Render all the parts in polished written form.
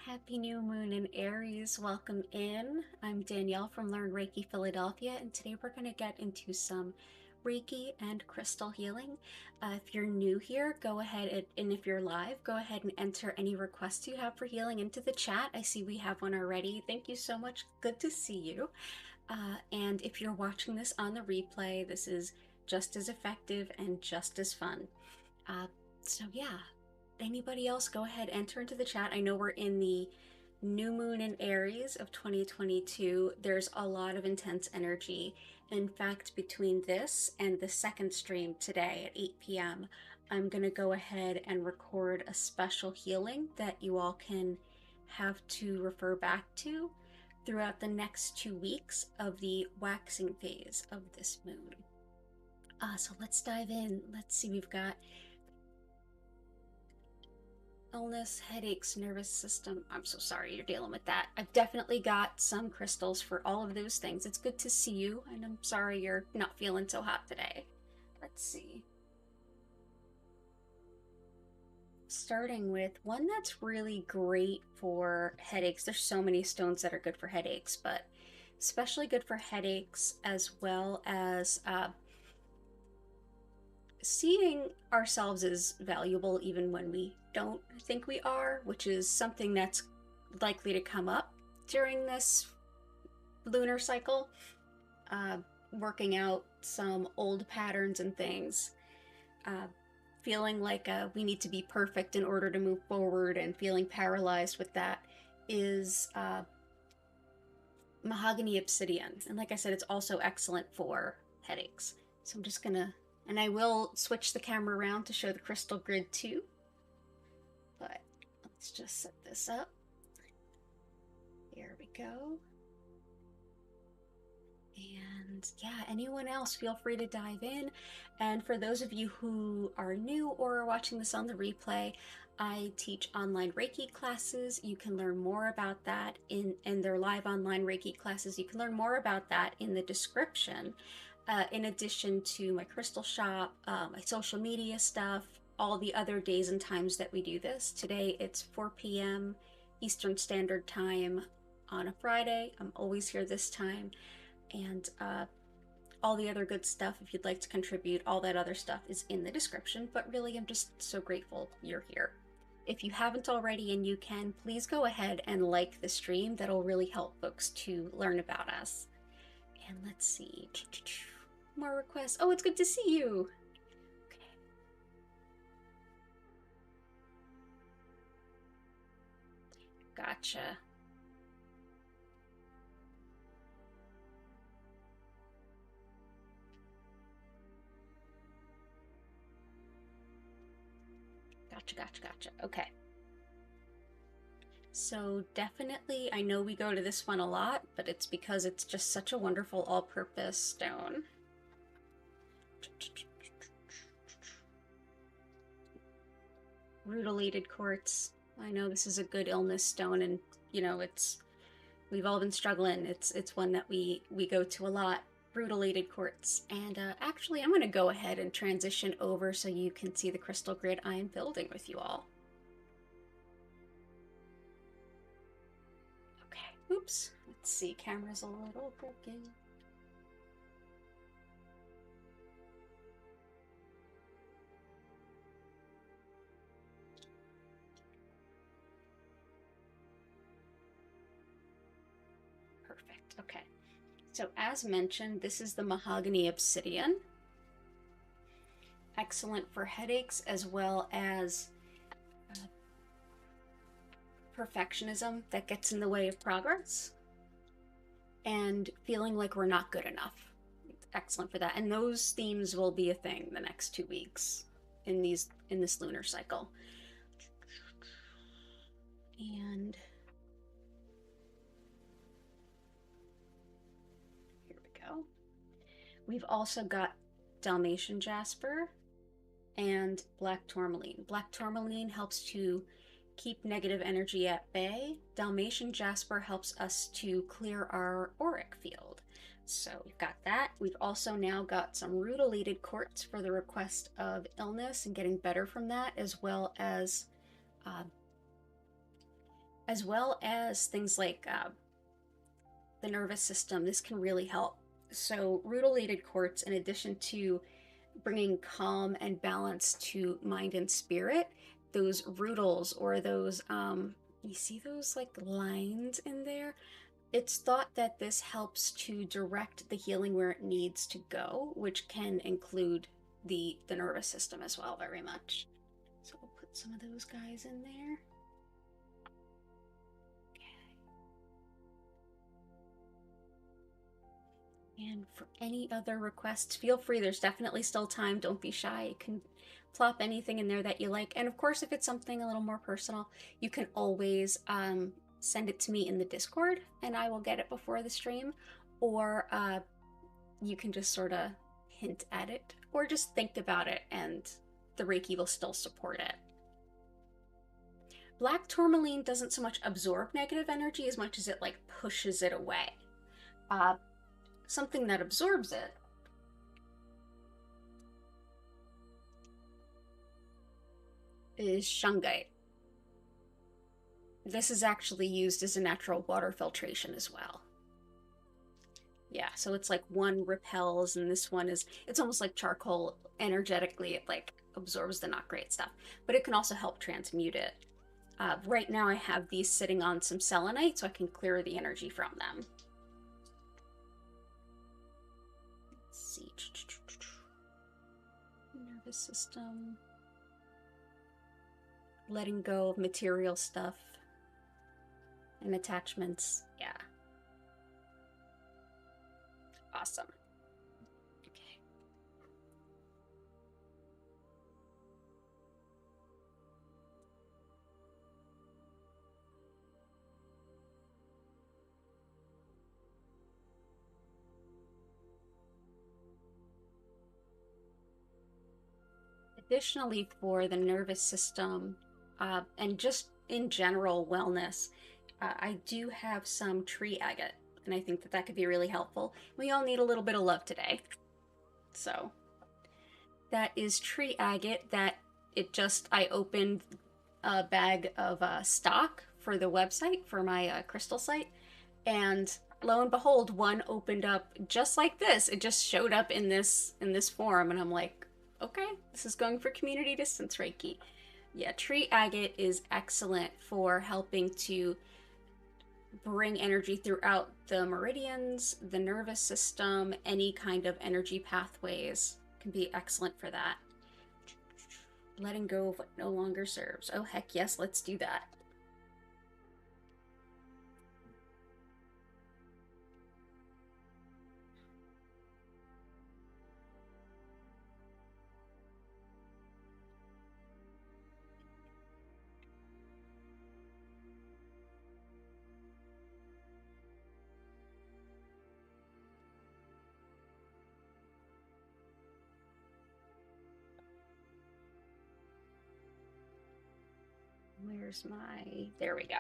happy new moon in Aries. Welcome in. I'm Danielle from Learn Reiki Philadelphia, and today we're going to get into some Reiki and crystal healing. If you're new here, go ahead and if you're live, go ahead and enter any requests you have for healing into the chat. I see we have one already. Thank you so much. Good to see you. And if you're watching this on the replay, this is just as effective and just as fun. So yeah. Anybody else, go ahead, enter into the chat. I know we're in the new moon in Aries of 2022. There's a lot of intense energy. In fact, between this and the second stream today at 8 p.m., I'm going to go ahead and record a special healing that you all can have to refer back to throughout the next 2 weeks of the waxing phase of this moon. So let's dive in. Let's see, we've got illness, headaches, nervous system. I'm so sorry you're dealing with that. I've definitely got some crystals for all of those things. It's good to see you, and I'm sorry you're not feeling so hot today. Let's see. Starting with one that's really great for headaches. There's so many stones that are good for headaches, but especially good for headaches, as well as seeing ourselves as valuable even when we don't think we are, which is something that's likely to come up during this lunar cycle. Working out some old patterns and things, feeling like we need to be perfect in order to move forward, and feeling paralyzed with that is Mahogany Obsidian. And like I said, it's also excellent for headaches. So I'm just gonna, and I will switch the camera around to show the crystal grid too. But let's just set this up. Here we go. And yeah, anyone else, feel free to dive in. And for those of you who are new or are watching this on the replay, I teach online Reiki classes. You can learn more about that in their live online Reiki classes. You can learn more about that in the description. In addition to my crystal shop, my social media stuff, all the other days and times that we do this. Today it's 4 p.m. Eastern Standard Time on a Friday. I'm always here this time. And all the other good stuff, if you'd like to contribute, all that other stuff is in the description. But really, I'm just so grateful you're here. If you haven't already and you can, please go ahead and like the stream. That'll really help folks to learn about us. And let's see. More requests. Oh, it's good to see you. Okay. Gotcha. Gotcha. Okay. So definitely, I know we go to this one a lot, but it's because it's just such a wonderful all-purpose stone. Rutilated Quartz. I know this is a good illness stone, and you know, we've all been struggling. It's one that we go to a lot. Rutilated Quartz. And actually, I'm going to go ahead and transition over so you can see the crystal grid I am building with you all. Okay, oops. Let's see, camera's a little broken. Perfect, okay. So as mentioned, this is the Mahogany Obsidian. Excellent for headaches as well as perfectionism that gets in the way of progress and feeling like we're not good enough. It's excellent for that. And those themes will be a thing the next 2 weeks in this lunar cycle. And we've also got Dalmatian Jasper and Black Tourmaline. Black Tourmaline helps to keep negative energy at bay. Dalmatian Jasper helps us to clear our auric field. So we've got that. We've also now got some Rutilated Quartz for the request of illness and getting better from that, as well as as well as things like the nervous system. This can really help. So rutilated quartz, in addition to bringing calm and balance to mind and spirit, those rutils, or those you see those like lines in there, it's thought that this helps to direct the healing where it needs to go, which can include the nervous system as well, very much. So we'll put some of those guys in there. And for any other requests, feel free. There's definitely still time. Don't be shy. You can plop anything in there that you like. And of course, if it's something a little more personal, you can always send it to me in the Discord and I will get it before the stream. Or you can just sort of hint at it or just think about it and the Reiki will still support it. Black tourmaline doesn't so much absorb negative energy as much as it like pushes it away. Something that absorbs it is shungite. This is actually used as a natural water filtration as well. Yeah, so it's like one repels and this one is, it's almost like charcoal. Energetically, it like absorbs the not great stuff, but it can also help transmute it. Right now I have these sitting on some selenite so I can clear the energy from them. See. Nervous system. Letting go of material stuff and attachments. Yeah. Awesome. Okay. Additionally, for the nervous system and just in general wellness, I do have some tree agate, and I think that that could be really helpful. We all need a little bit of love today. So that is tree agate that I opened a bag of stock for the website, for my crystal site, and lo and behold, one opened up just like this. It just showed up in this form, and I'm like, okay, this is going for community distance Reiki. Yeah, tree agate is excellent for helping to bring energy throughout the meridians, the nervous system, any kind of energy pathways can be excellent for that. Letting go of what no longer serves. Oh, heck yes, let's do that. Where's my, there we go.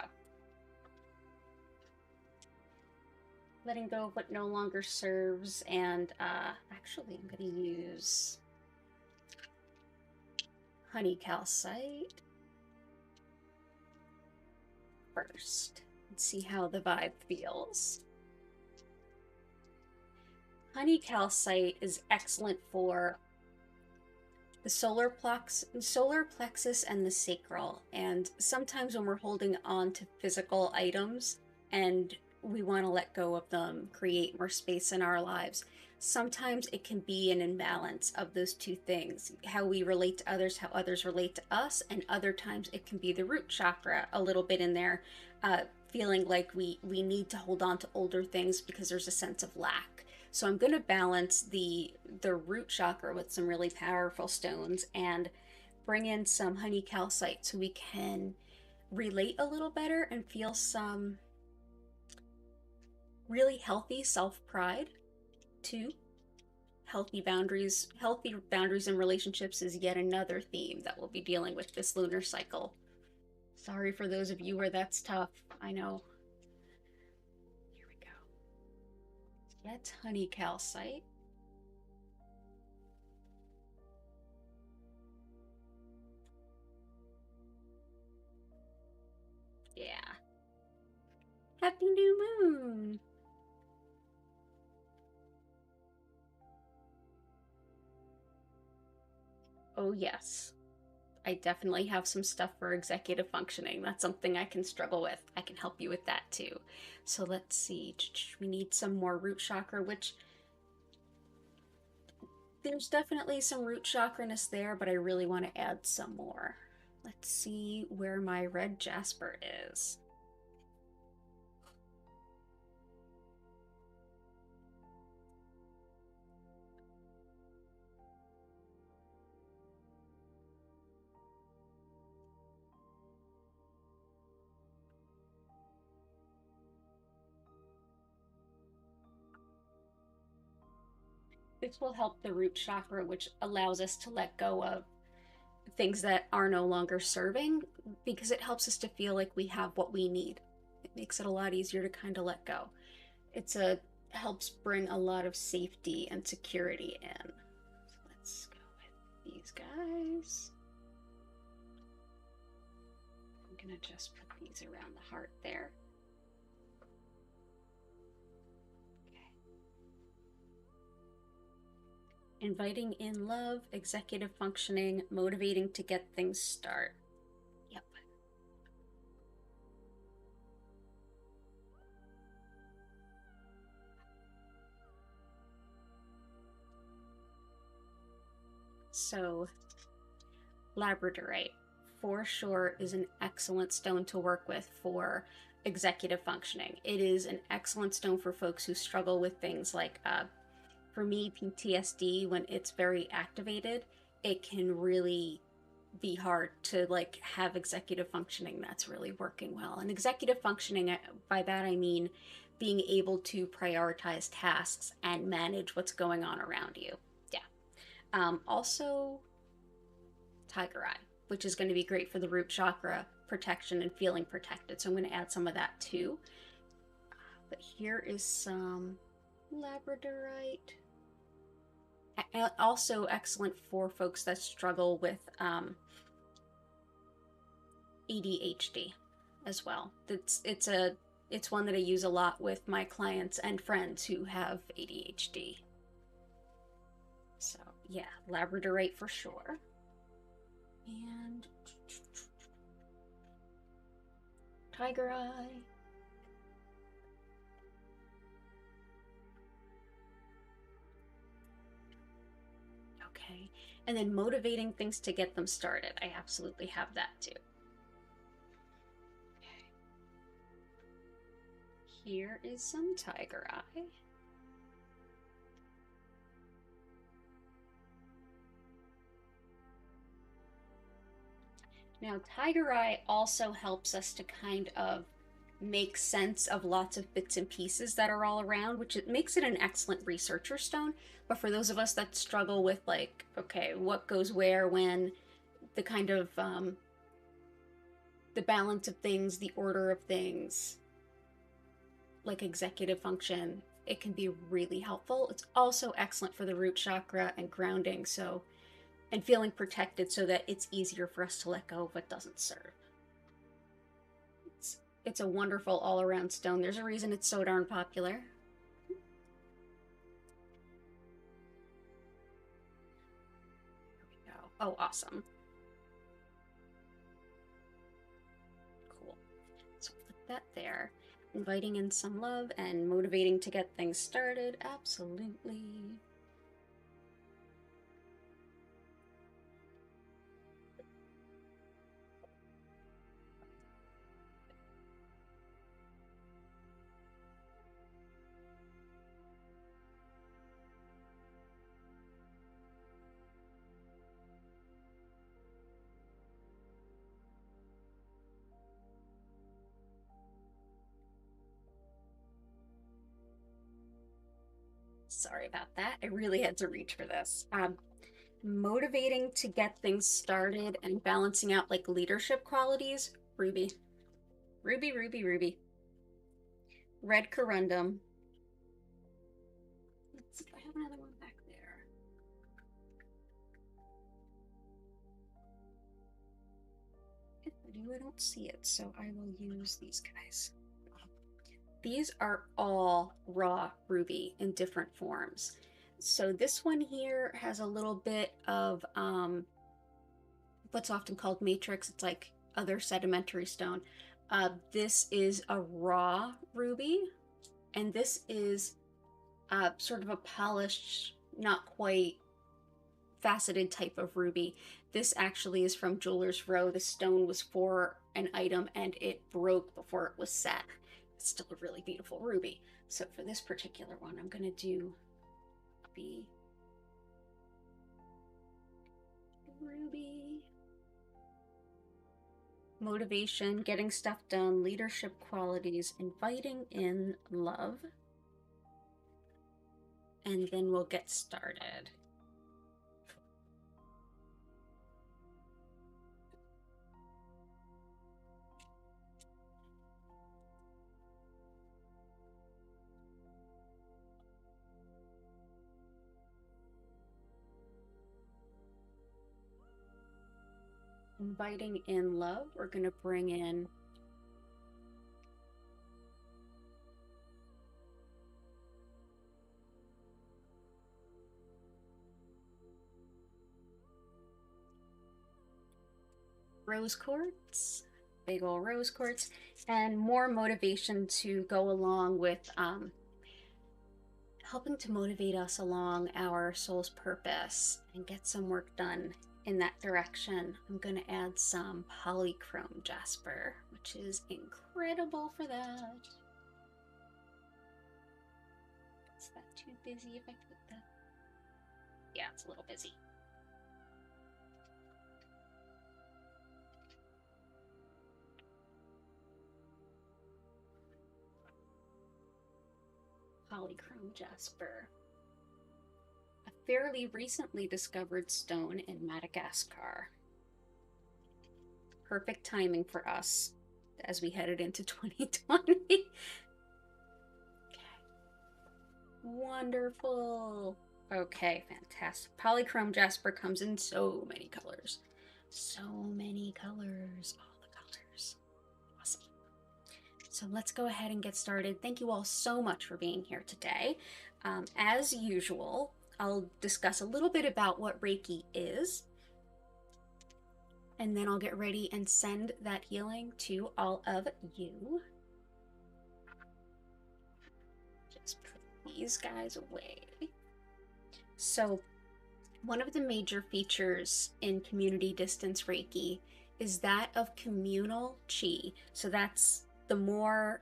Letting go of what no longer serves, and actually I'm going to use honey calcite first and see how the vibe feels. Honey calcite is excellent for the solar plexus and the sacral, and sometimes when we're holding on to physical items and we want to let go of them, create more space in our lives, sometimes it can be an imbalance of those two things, how we relate to others, how others relate to us, and other times it can be the root chakra a little bit in there, feeling like we need to hold on to older things because there's a sense of lack. So I'm going to balance the root chakra with some really powerful stones and bring in some honey calcite so we can relate a little better and feel some really healthy self-pride too. Healthy boundaries in relationships is yet another theme that we'll be dealing with this lunar cycle. Sorry for those of you where that's tough. I know. Here we go. That's honey calcite. Yeah. Happy new moon! Oh yes, I definitely have some stuff for executive functioning. That's something I can struggle with. I can help you with that too. So let's see. We need some more root chakra, which there's definitely some root chakraness there, but I really want to add some more. Let's see where my red jasper is. This will help the root chakra, which allows us to let go of things that are no longer serving, because it helps us to feel like we have what we need. It makes it a lot easier to kind of let go. Helps bring a lot of safety and security in. So let's go with these guys. I'm gonna just put these around the heart there. Inviting in love, executive functioning, motivating to get things started. Yep. So, Labradorite, for sure, is an excellent stone to work with for executive functioning. It is an excellent stone for folks who struggle with things like for me, PTSD, when it's very activated, it can really be hard to like have executive functioning that's really working well. And executive functioning, by that I mean being able to prioritize tasks and manage what's going on around you. Yeah. Also, Tiger Eye, which is going to be great for the root chakra protection and feeling protected. So I'm going to add some of that too. But here is some Labradorite. Also excellent for folks that struggle with ADHD as well. It's one that I use a lot with my clients and friends who have ADHD. So yeah, Labradorite for sure. And Tiger Eye. Okay, and then motivating things to get them started. I absolutely have that too. Okay. Here is some Tiger Eye. Now, Tiger Eye also helps us to kind of make sense of lots of bits and pieces that are all around, which it makes it an excellent researcher stone. But for those of us that struggle with like, okay, what goes where, when, the kind of the balance of things, the order of things, like executive function, it can be really helpful. It's also excellent for the root chakra and grounding, so and feeling protected so that it's easier for us to let go of what doesn't serve. It's a wonderful all-around stone. There's a reason it's so darn popular. There we go. Oh, awesome. Cool. So put that there. Inviting in some love and motivating to get things started. Absolutely. Sorry about that. I really had to reach for this. Motivating to get things started and balancing out like leadership qualities. Ruby. Ruby, ruby, ruby. Red corundum. Let's see if I have another one back there. If I do, I don't see it, so I will use these guys. these are all raw ruby in different forms. So this one here has a little bit of what's often called matrix. It's like other sedimentary stone. This is a raw ruby, and this is sort of a polished, not quite faceted type of ruby. This actually is from Jeweler's Row. The stone was for an item and it broke before it was set. It's still a really beautiful ruby. So for this particular one, I'm going to do ruby. Motivation, getting stuff done, leadership qualities, inviting in love. And then we'll get started. Inviting in love, we're going to bring in rose quartz, big old rose quartz, and more motivation to go along with helping to motivate us along our soul's purpose and get some work done in that direction. I'm going to add some polychrome jasper, which is incredible for that. Is that too busy if I put that? Yeah, it's a little busy. Polychrome jasper. A fairly recently discovered stone in Madagascar. Perfect timing for us as we headed into 2020. Okay. Wonderful. Okay, fantastic. Polychrome jasper comes in so many colors. So many colors. All the colors. Awesome. So let's go ahead and get started. Thank you all so much for being here today. As usual, I'll discuss a little bit about what Reiki is, and then I'll get ready and send that healing to all of you. Just put these guys away. So one of the major features in community distance Reiki is that of communal chi. So that's the more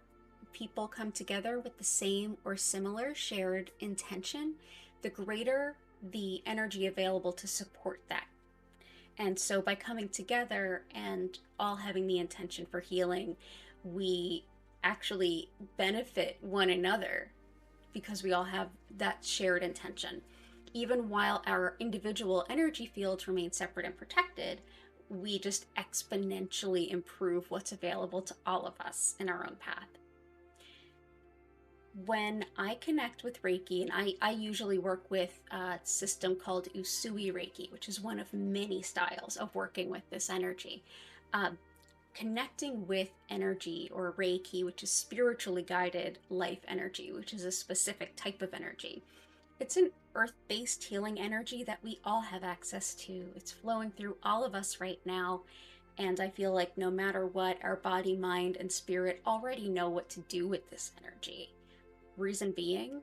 people come together with the same or similar shared intention, the greater the energy available to support that. And so by coming together and all having the intention for healing, we actually benefit one another because we all have that shared intention. Even while our individual energy fields remain separate and protected, we just exponentially improve what's available to all of us in our own path. When I connect with Reiki, and I usually work with a system called Usui Reiki, which is one of many styles of working with this energy. Connecting with energy, or Reiki, which is spiritually guided life energy, which is a specific type of energy. It's an earth-based healing energy that we all have access to. It's flowing through all of us right now. And I feel like no matter what, our body, mind, and spirit already know what to do with this energy. Reason being,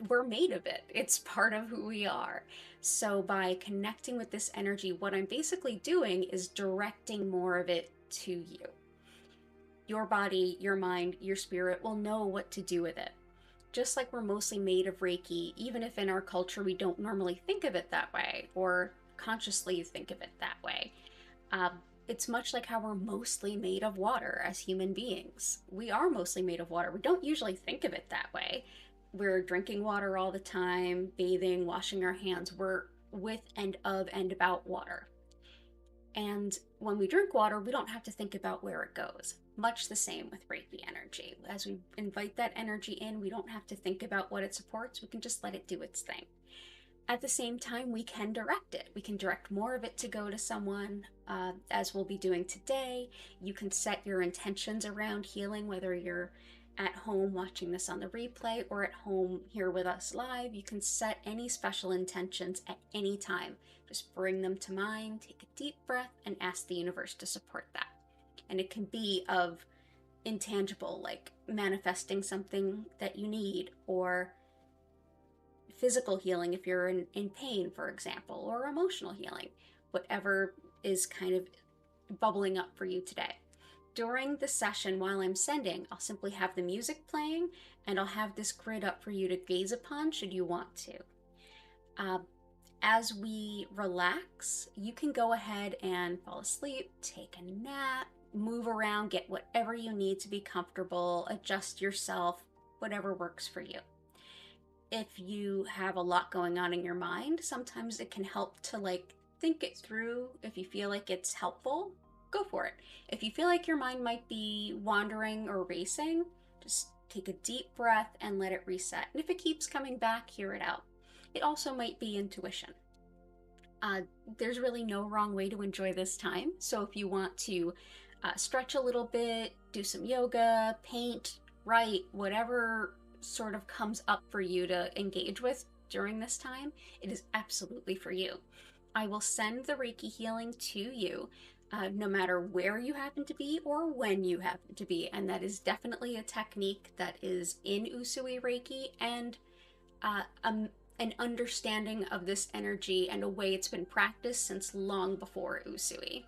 we're made of it. It's part of who we are. So by connecting with this energy, what I'm basically doing is directing more of it to you. Your body, your mind, your spirit will know what to do with it. Just like we're mostly made of Reiki, even if in our culture we don't normally think of it that way or consciously think of it that way. It's much like how we're mostly made of water as human beings. We are mostly made of water. We don't usually think of it that way. We're drinking water all the time, bathing, washing our hands. We're with and of and about water. And when we drink water, we don't have to think about where it goes. Much the same with Reiki energy. As we invite that energy in, we don't have to think about what it supports. We can just let it do its thing. At the same time, we can direct it. We can direct more of it to go to someone, as we'll be doing today. You can set your intentions around healing, whether you're at home watching this on the replay or at home here with us live, you can set any special intentions at any time. Just bring them to mind, take a deep breath, and ask the universe to support that. And it can be of intangible, like manifesting something that you need, or physical healing if you're in pain, for example, or emotional healing, whatever is kind of bubbling up for you today. During the session, while I'm sending, I'll simply have the music playing, and I'll have this grid up for you to gaze upon should you want to. As we relax, you can go ahead and fall asleep, take a nap, move around, get whatever you need to be comfortable, adjust yourself, whatever works for you. If you have a lot going on in your mind, sometimes it can help to like think it through. If you feel like it's helpful, go for it. If you feel like your mind might be wandering or racing, just take a deep breath and let it reset. And if it keeps coming back, hear it out. It also might be intuition. There's really no wrong way to enjoy this time. So if you want to stretch a little bit, do some yoga, paint, write, whatever sort of comes up for you to engage with during this time, it is absolutely for you. I will send the Reiki healing to you no matter where you happen to be or when you happen to be. And that is definitely a technique that is in Usui Reiki, and an understanding of this energy and a way it's been practiced since long before Usui.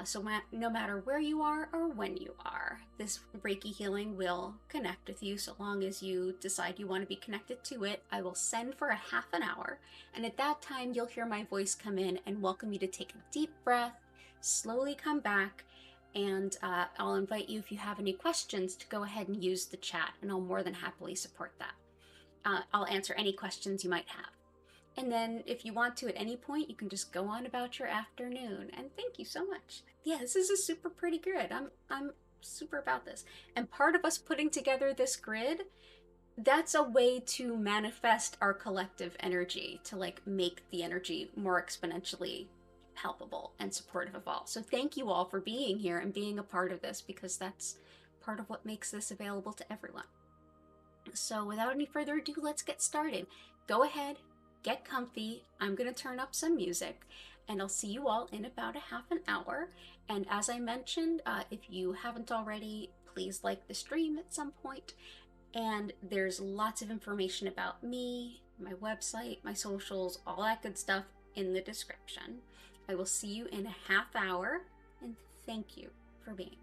So no matter where you are or when you are, this Reiki healing will connect with you so long as you decide you want to be connected to it. I will send for a half an hour, and at that time you'll hear my voice come in and welcome you to take a deep breath, slowly come back, and I'll invite you, if you have any questions, to go ahead and use the chat, and I'll more than happily support that. I'll answer any questions you might have. And then if you want to at any point, you can just go on about your afternoon. And thank you so much. Yeah, this is a super pretty grid. I'm super about this. And part of us putting together this grid, that's a way to manifest our collective energy, to like make the energy more exponentially palpable and supportive of all. So thank you all for being here and being a part of this, because that's part of what makes this available to everyone. So without any further ado, let's get started. Go ahead, get comfy. I'm going to turn up some music, and I'll see you all in about a half an hour. And as I mentioned, if you haven't already, please like the stream at some point. And there's lots of information about me, my website, my socials, all that good stuff in the description. I will see you in a half hour, and thank you for being here.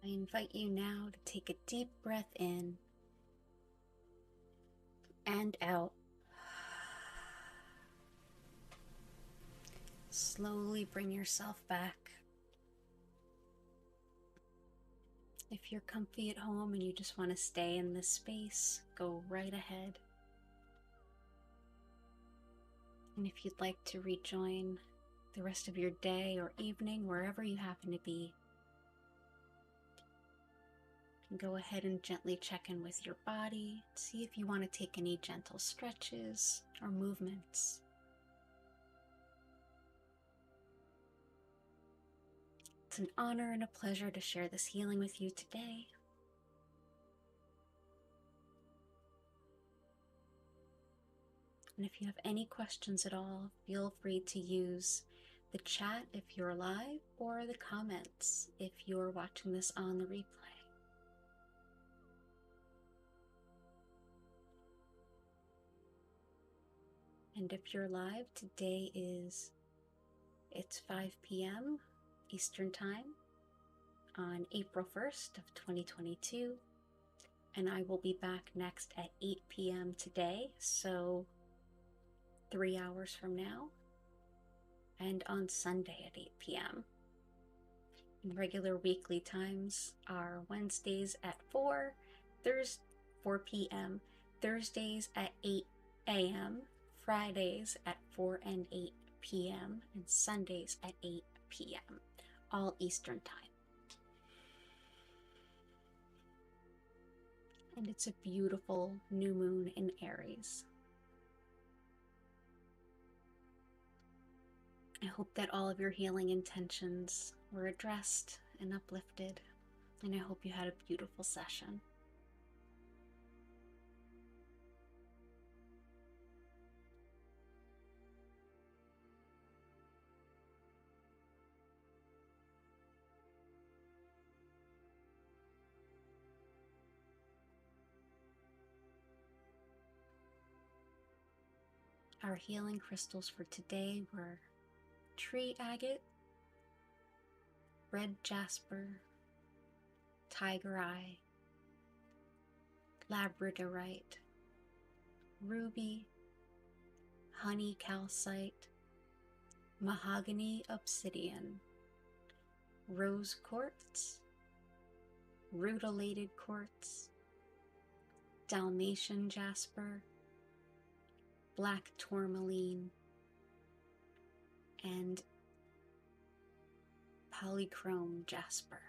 I invite you now to take a deep breath in and out. Slowly bring yourself back. If you're comfy at home and you just want to stay in this space, go right ahead. And if you'd like to rejoin the rest of your day or evening, wherever you happen to be, you can go ahead and gently check in with your body, see if you want to take any gentle stretches or movements. It's an honor and a pleasure to share this healing with you today. And if you have any questions at all, feel free to use the chat if you're live or the comments if you're watching this on the replay. And if you're live, today it's 5 p.m. Eastern Time on April 1st of 2022. And I will be back next at 8 p.m. today, so 3 hours from now, and on Sunday at 8 p.m. And regular weekly times are Wednesdays at 4 p.m., Thursdays at 8 a.m., Fridays at 4 and 8 p.m., and Sundays at 8 p.m., all Eastern Time. And it's a beautiful new moon in Aries. I hope that all of your healing intentions were addressed and uplifted, and I hope you had a beautiful session. Our healing crystals for today were tree agate, red jasper, tiger eye, labradorite, ruby, honey calcite, mahogany obsidian, rose quartz, rutilated quartz, Dalmatian jasper, black tourmaline, and polychrome jasper,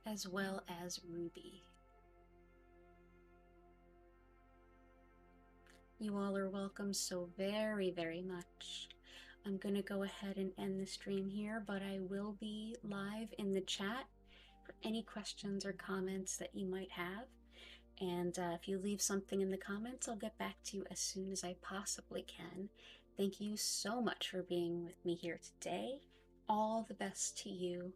as well as ruby. You all are welcome so very, very much. I'm going to go ahead and end the stream here, but I will be live in the chat for any questions or comments that you might have. And if you leave something in the comments, I'll get back to you as soon as I possibly can. Thank you so much for being with me here today. All the best to you.